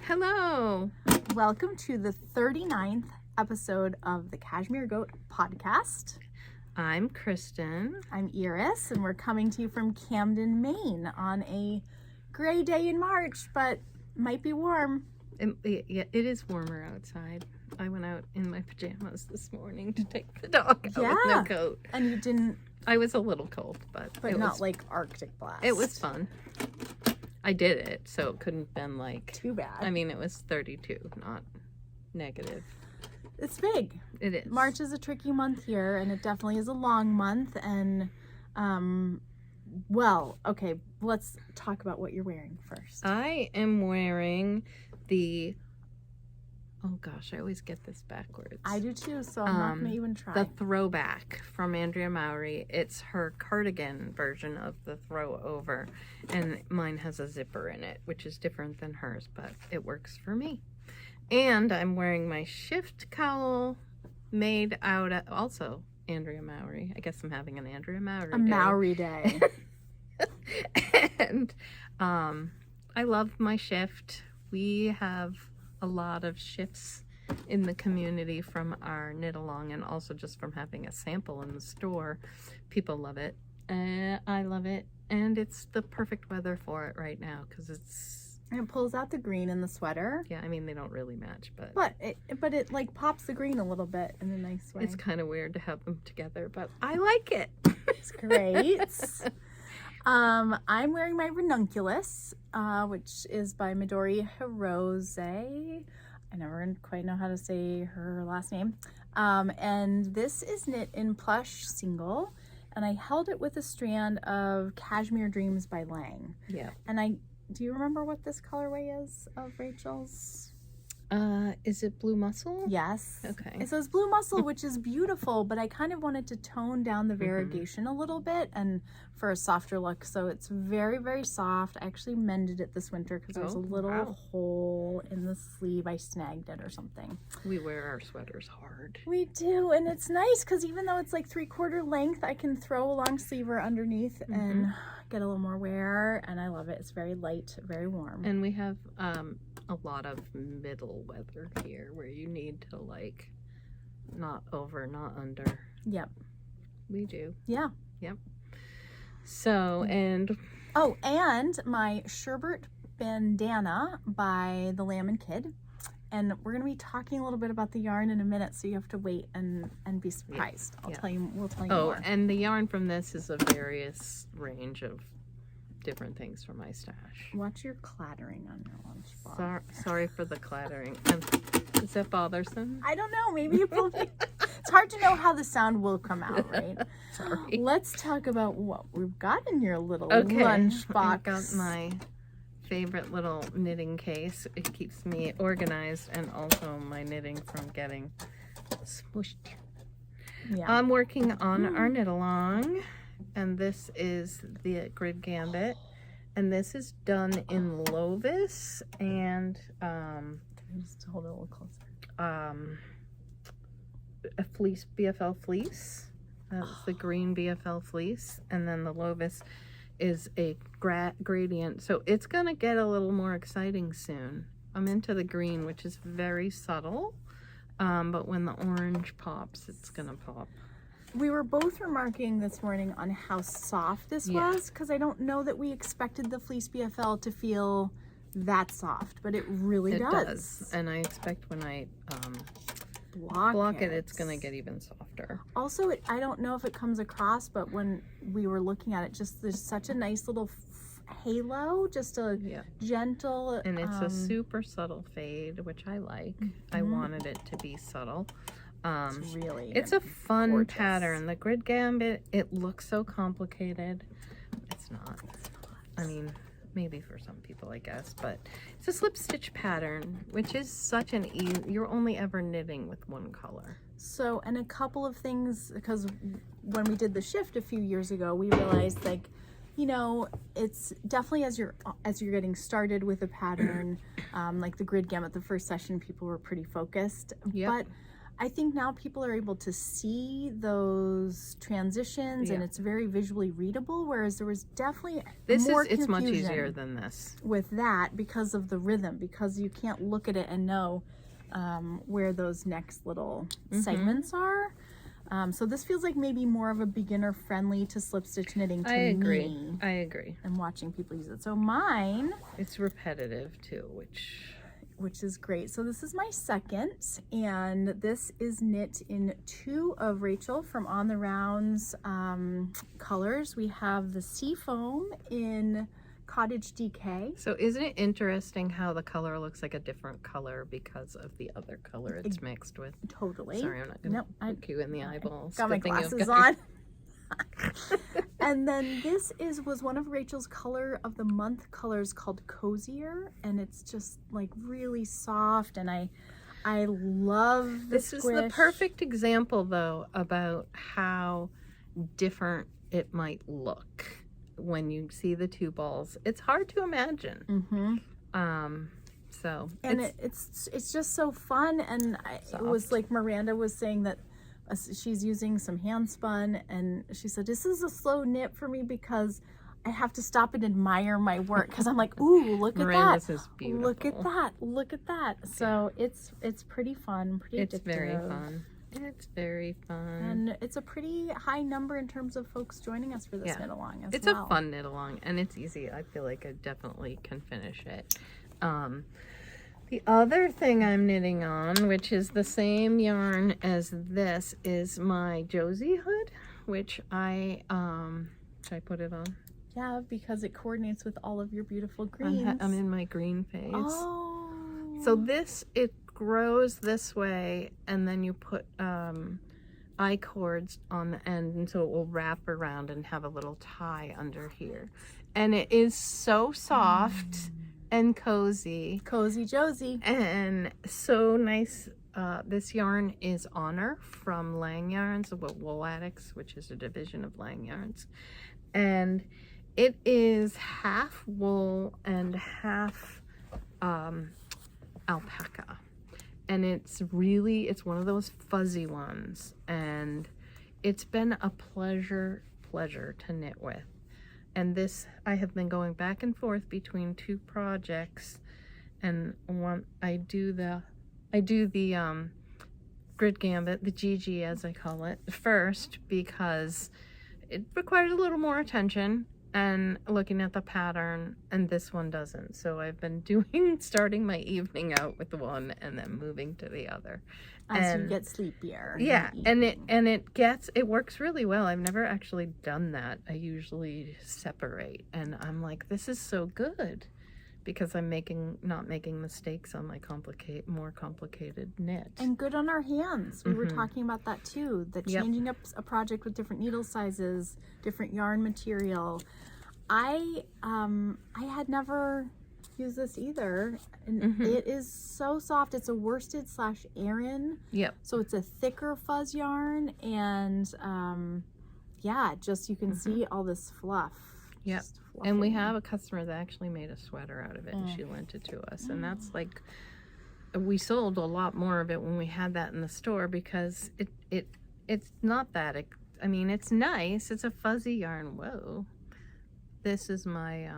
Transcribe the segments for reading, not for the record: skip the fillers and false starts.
Hello. Welcome to the 39th episode of the Cashmere Goat podcast. I'm Kristin. I'm Iris, and we're coming to you from Camden, Maine on a gray day in March, but might be warm. It is warmer outside. I went out in my pajamas this morning to take the dog out with no coat. And you didn't... I was a little cold, but it not was, like Arctic blast. It was fun. I did it, so it couldn't have been like... Too bad. I mean, it was 32, not negative. It's big. It is. March is a tricky month here, and it definitely is a long month, and... well, okay, let's talk about what you're wearing first. I am wearing the... Oh gosh, I always get this backwards. I do too, so I'm not going to even try. The throwback from Andrea Mowry. It's her cardigan version of the throw over, and mine has a zipper in it, which is different than hers, but it works for me. And I'm wearing my shift cowl made out of, also Andrea Mowry. I guess I'm having an Andrea Mowry day. Mowry day. And I love my shift. We have a lot of shifts in the community from our knit along, and also just from having a sample in the store. People love it. I love it, and it's the perfect weather for it right now because it's... And it pulls out the green in the sweater. Yeah, I mean, they don't really match, but it like pops the green a little bit in a nice way. It's kind of weird to have them together, but I like it. It's great. I'm wearing my ranunculus, which is by Midori Hirose. I never quite know how to say her last name. And this is knit in plush single, and I held it with a strand of Cashmere Dreams by Lang. Yeah. And do you remember what this colorway is of Rachel's? Is it Blue Muscle? Yes. Okay. It says Blue Muscle, which is beautiful, but I kind of wanted to tone down the variegation a little bit and for a softer look. So it's very, very soft. I actually mended it this winter because there was a little hole in the sleeve. I snagged it or something. We wear our sweaters hard. We do, and it's nice because even though it's like 3/4 length, I can throw a long sleever underneath and get a little more wear, and I love it. It's very light, very warm. And we have a lot of middle weather here where you need to like not over, not under. Yep. We do. Yeah. Yep. So, and... Oh, and my Sherbet Bandana by the Lamb and Kid. And we're going to be talking a little bit about the yarn in a minute, so you have to wait and be surprised. We'll tell you more. Oh, and the yarn from this is a various range of different things from my stash. Watch your clattering on your lunchbox. Sorry for the clattering. Is that bothersome? I don't know. Maybe you both... It's hard to know how the sound will come out, right? Sorry. Let's talk about what we've got in your little lunchbox. I've got my favorite little knitting case. It keeps me organized, and also my knitting from getting smushed. Yeah. I'm working on our knit along, and this is the Grid Gambit, and this is done in Lovis and just hold it a little closer. A fleece, BFL fleece. That's the green BFL fleece, and then the Lovis is a gradient, so it's gonna get a little more exciting soon. I'm into the green, which is very subtle, but when the orange pops, it's gonna pop. We were both remarking this morning on how soft this was, because I don't know that we expected the fleece BFL to feel that soft, but it really does. And I expect when I block it, it's gonna get even softer. Also, I don't know if it comes across, but when we were looking at it, just there's such a nice little halo, just a gentle, and it's a super subtle fade, which I like. I wanted it to be subtle. It's a fun pattern. The Grid Gambit, it looks so complicated. It's not. I mean, maybe for some people, I guess, but it's a slip stitch pattern, which is such an easy, you're only ever knitting with one color. So, and a couple of things, because when we did the shift a few years ago, we realized, like, you know, it's definitely as you're getting started with a pattern, like the Grid Gambit, the first session, people were pretty focused, but I think now people are able to see those transitions and it's very visually readable, whereas there was definitely more it's much easier than this with that because of the rhythm, because you can't look at it and know where those next little segments are. So this feels like maybe more of a beginner friendly to slip stitch knitting to me. I agree. And watching people use it. So mine, it's repetitive too, which is great. So this is my second, and this is knit in 2 of Rachel from On the Rounds colors. We have the Seafoam in Cottage DK. So isn't it interesting how the color looks like a different color because of the other color it's mixed with? Totally. Sorry, I'm not going to look you in the eyeballs. Got my glasses on. And then this was one of Rachel's color of the month colors called Cozier, and it's just like really soft, and I love the This is the perfect example though about how different it might look when you see the 2 balls. It's hard to imagine. So it's just so fun, and it was like Miranda was saying that she's using some hand spun, and she said this is a slow knit for me because I have to stop and admire my work, because I'm like, ooh, look at that, is beautiful. look at that. So it's pretty fun, pretty it's addictive. very fun. It's very fun, and it's a pretty high number in terms of folks joining us for this knit along as it's well. a fun knit along, and it's easy. I feel like I definitely can finish it. The other thing I'm knitting on, which is the same yarn as this, is my Josie hood, which should I put it on? Yeah, because it coordinates with all of your beautiful greens. I'm in my green phase. Oh. So it grows this way, and then you put I cords on the end, and so it will wrap around and have a little tie under here. And it is so soft and cozy Josie, and so nice. This yarn is Honor from Lang Yarns, Wool Addicts, which is a division of Lang Yarns, and it is half wool and half alpaca, and it's one of those fuzzy ones, and it's been a pleasure to knit with. And this, I have been going back and forth between 2 projects, and I do the Grid Gambit, the GG as I call it, first, because it requires a little more attention and looking at the pattern, and this one doesn't. So I've been starting my evening out with one and then moving to the other. As you get sleepier. Yeah, and it works really well. I've never actually done that. I usually separate, and I'm like, this is so good, because I'm not making mistakes on my more complicated knit. And good on our hands. We were talking about that too, that changing up a project with different needle sizes, different yarn material. I had never used this either, and it is so soft. It's a worsted / Aran. Yep. So it's a thicker fuzz yarn, and just you can see all this fluff. Yep. And we have a customer that actually made a sweater out of it, and she lent it to us. And that's like, we sold a lot more of it when we had that in the store, because it's not that, it's nice. It's a fuzzy yarn. Whoa. This is my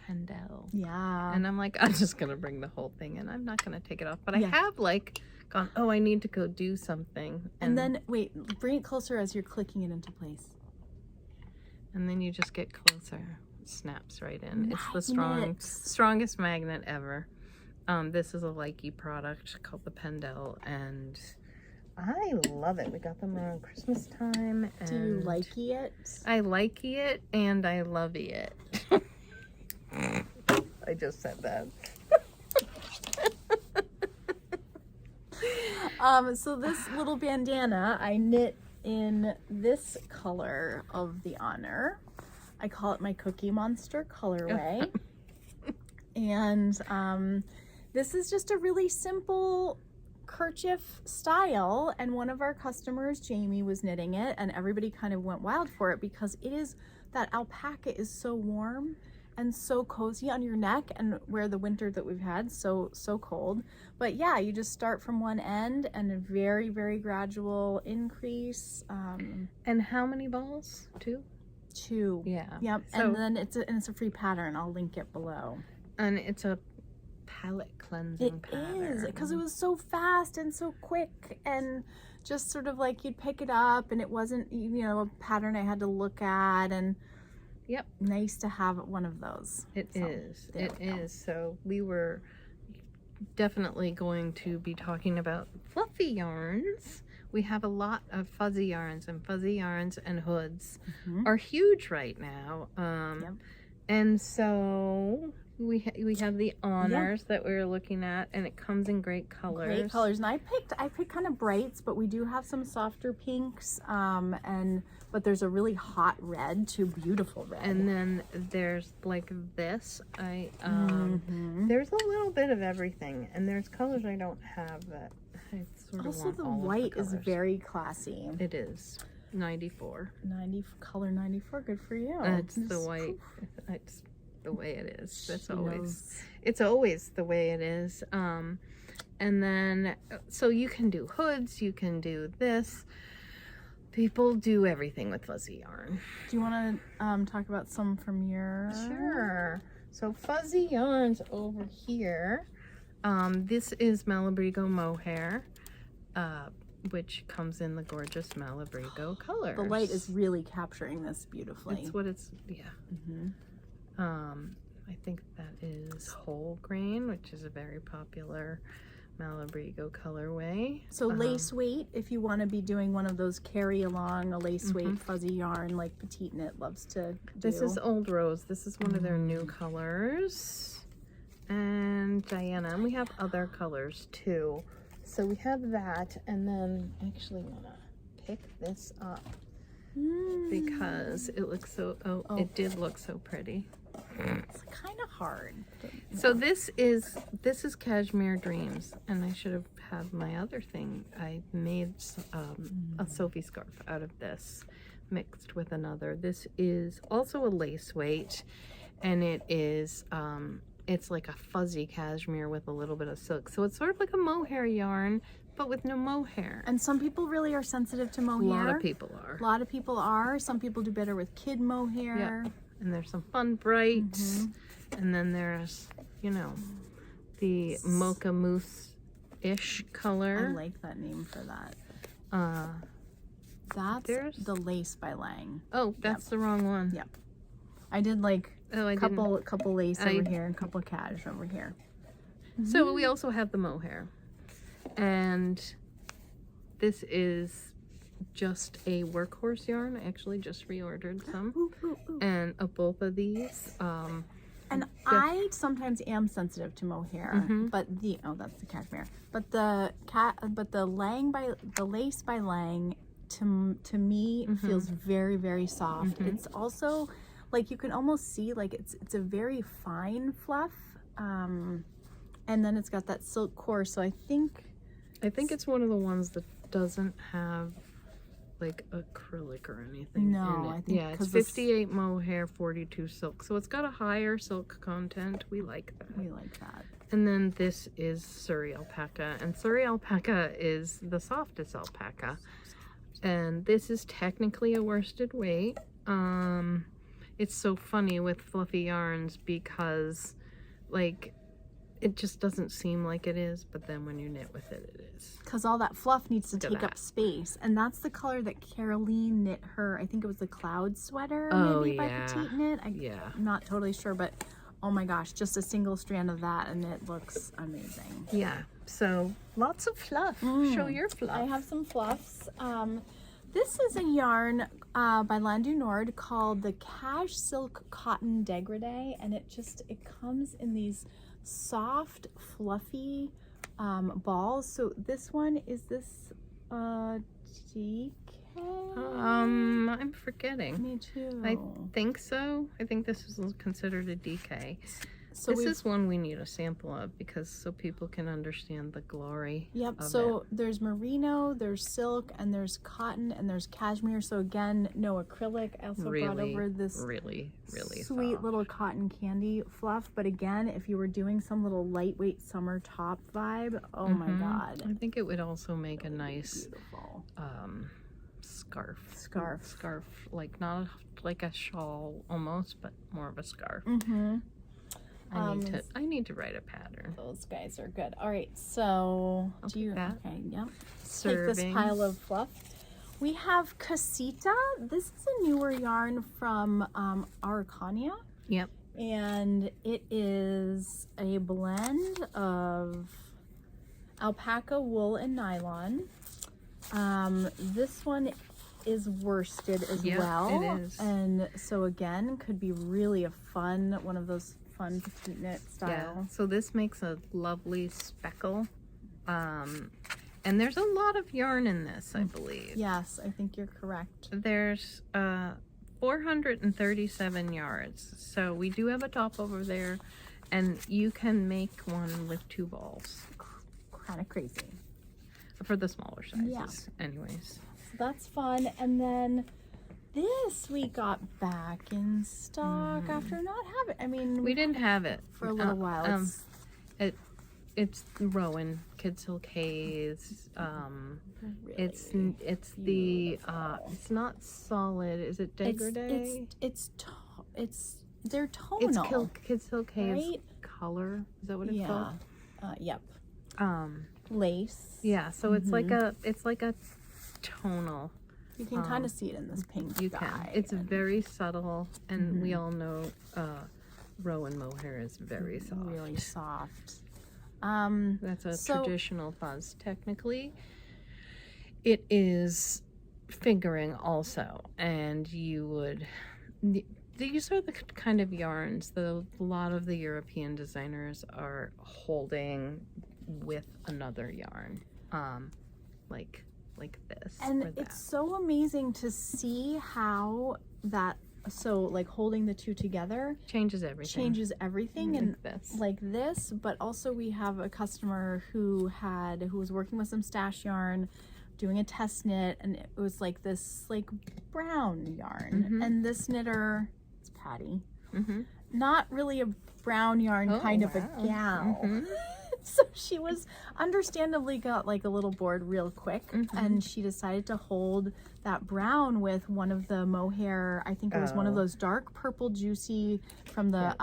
Pendel. Yeah. And I'm like, I'm just going to bring the whole thing in. I'm not going to take it off. But I have gone, I need to go do something. And then, wait, bring it closer as you're clicking it into place. And then you just get closer. It snaps right in. It's the strongest magnet ever. This is a Likey product called the Pendel, and I love it. We got them around Christmas time. And do you likey it? I likey it, and I lovey it. I just said that. So this little bandana I knit in this color of the Honor. I call it my Cookie Monster colorway. And this is just a really simple kerchief style, and one of our customers, Jamie, was knitting it, and everybody kind of went wild for it because that alpaca is so warm, and so cozy on your neck, and where the winter that we've had so cold. But yeah, you just start from one end and a very, very gradual increase. And how many balls? 2? 2. Yeah. Yep. So, and then it's a free pattern. I'll link it below. And it's a palette cleansing pattern. It is, because it was so fast and so quick, and just sort of like you'd pick it up and it wasn't, you know, a pattern I had to look at, and yep, nice to have one of those. It is. So we were definitely going to be talking about fluffy yarns. We have a lot of fuzzy yarns, and hoods are huge right now. And so we have the honors that we were looking at, and it comes in great colors. Great colors. And I picked kind of brights, but we do have some softer pinks, but there's a really hot red, too beautiful red. And then there's like this. There's a little bit of everything, and there's colors I don't have that I sort of also want. The all white of the is very classy. It is. 94. Color 94. Good for you. It's the white. It's the way it is. It's always the way it is. And then, so you can do hoods, you can do this. People do everything with fuzzy yarn. Do you want to talk about some from your? Sure. So fuzzy yarns over here. This is Malabrigo mohair, which comes in the gorgeous Malabrigo colors. The light is really capturing this beautifully. It's what it's, yeah. I think that is whole grain, which is a very popular Malabrigo colorway. So lace weight, if you want to be doing one of those carry along, a lace weight fuzzy yarn like Petite Knit loves to do. This is Old Rose. This is one of their new colors. And Diana, and we have other colors too. So we have that, and then I actually want to pick this up because it looks so, it did look so pretty. It's kind of hard. So this is Cashmere Dreams, and I should have had my other thing. I made a Sophie scarf out of this, mixed with another. This is also a lace weight, and it is it's like a fuzzy cashmere with a little bit of silk. So it's sort of like a mohair yarn, but with no mohair. And some people really are sensitive to mohair. A lot of people are. A lot of people are. Some people do better with kid mohair. Yep. And there's some fun brights. And then there's, you know, the mocha mousse-ish color. I like that name for that. That's the Lace by Lang. Oh, that's the wrong one. Yep. I did like a couple lace over here and a couple cash over here. So we also have the mohair. And this is just a workhorse yarn. I actually just reordered some. And of both of these. And I sometimes am sensitive to mohair, but that's the cashmere. But the lace by Lang to me feels very, very soft. It's also like you can almost see like it's a very fine fluff, and then it's got that silk core. So I think it's one of the ones that doesn't have like acrylic or anything. No, in it. I think it's 58 mohair, 42 silk. So it's got a higher silk content. We like that. We like that. And then this is Surrey alpaca, and Surrey alpaca is the softest alpaca. And this is technically a worsted weight. It's so funny with fluffy yarns because like it just doesn't seem like it is, but then when you knit with it, it is. Because all that fluff needs to take up space. And that's the color that Caroline knit her, I think it was the cloud sweater maybe by Petite Knit. I'm not totally sure, but oh my gosh, just a single strand of that and it looks amazing. Yeah, so lots of fluff. Show your fluff. I have some fluffs. This is a yarn by Land du Nord called the Cash Silk Cotton Degradé, and it comes in these soft, fluffy balls. So this one, is this DK? I'm forgetting. Me too. I think so. I think this is considered a DK. So this is one we need a sample of because so people can understand the glory. Yep. Of So it. there's merino, there's silk, and there's cotton, and there's cashmere. So again, no acrylic. I also brought over this really sweet soft. little cotton candy fluff. But again, if you were doing some little lightweight summer top vibe, oh my god! I think it would also make a nice Beautiful. Scarf, like not like a shawl almost, but more of a scarf. I need to write a pattern. Those guys are good. All right, so I'll take that. Okay, yep. Serving. Take this pile of fluff. We have Casita. This is a newer yarn from Araucania. Yep. And it is a blend of alpaca, wool, and nylon. This one is worsted as well. It is. And so again, could be really a fun, one of those fun petite knit style. Yeah. So this makes a lovely speckle. And there's a lot of yarn in this, I believe. Yes, I think you're correct. There's 437 yards. So we do have a top over there, and you can make one with 2 balls. Kind of crazy. For the smaller sizes, anyways. So that's fun. And then this we got back in stock after not having. I mean, We didn't have it for a little while. It's Rowan Kids Hill K's. It's the it's not solid. Is it degradé? It's they're tonal. It's Kids Hill K's right? color. Is that what it's called? Yep. Um, Lace. yeah. So it's like a tonal. You can kind of see it in this pink You sky. can. It's very subtle, and we all know Rowan mohair is very soft. Really soft. That's a traditional fuzz. Technically, it is fingering also, and you would. These are the kind of yarns that a lot of the European designers are holding with another yarn, like this. And or that. it's so amazing to see how that. So like holding the two together changes everything. And like this, but also we have a customer who was working with some stash yarn, doing a test knit, and it was like this like brown yarn, and this knitter, it's Patty, not really a brown yarn, kind of a gal. So she was understandably got like a little bored real quick, and she decided to hold that brown with one of the mohair. I think it was one of those dark purple juicy from the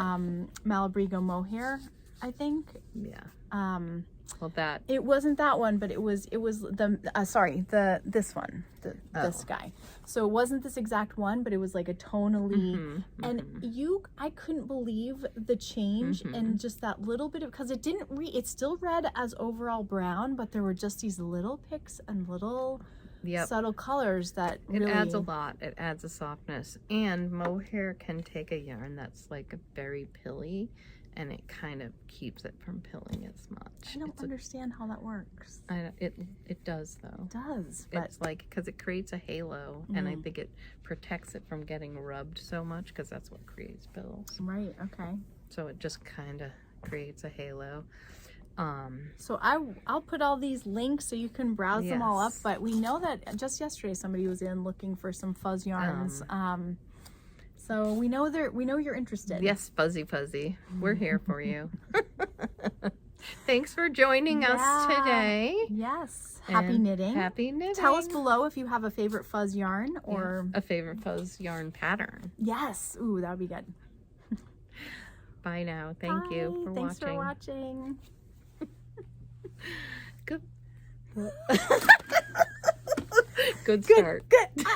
Malabrigo mohair, I think. Yeah. Well, that it wasn't that one, but it was the this one, this guy. So it wasn't this exact one, but it was like a tonally, and I couldn't believe the change in just that little bit of, because it didn't it still read as overall brown, but there were just these little picks and little subtle colors that really adds a lot. It adds a softness, and mohair can take a yarn that's like a very pilly, and it kind of keeps it from pilling as much. I don't understand how that works. It does though. It does. But it's like, because it creates a halo, and I think it protects it from getting rubbed so much, because that's what creates pills. Right. Okay. So it just kind of creates a halo. So I'll put all these links so you can browse them all up. But we know that just yesterday somebody was in looking for some fuzz yarns. So we know you're interested. Yes, Fuzzy. We're here for you. Thanks for joining us today. Yes. Happy knitting. Happy knitting. Tell us below if you have a favorite fuzz yarn or a favorite fuzz yarn pattern. Yes. Ooh, that would be good. Bye now. Thank you for Thanks watching. for watching. Good. Good start. Good.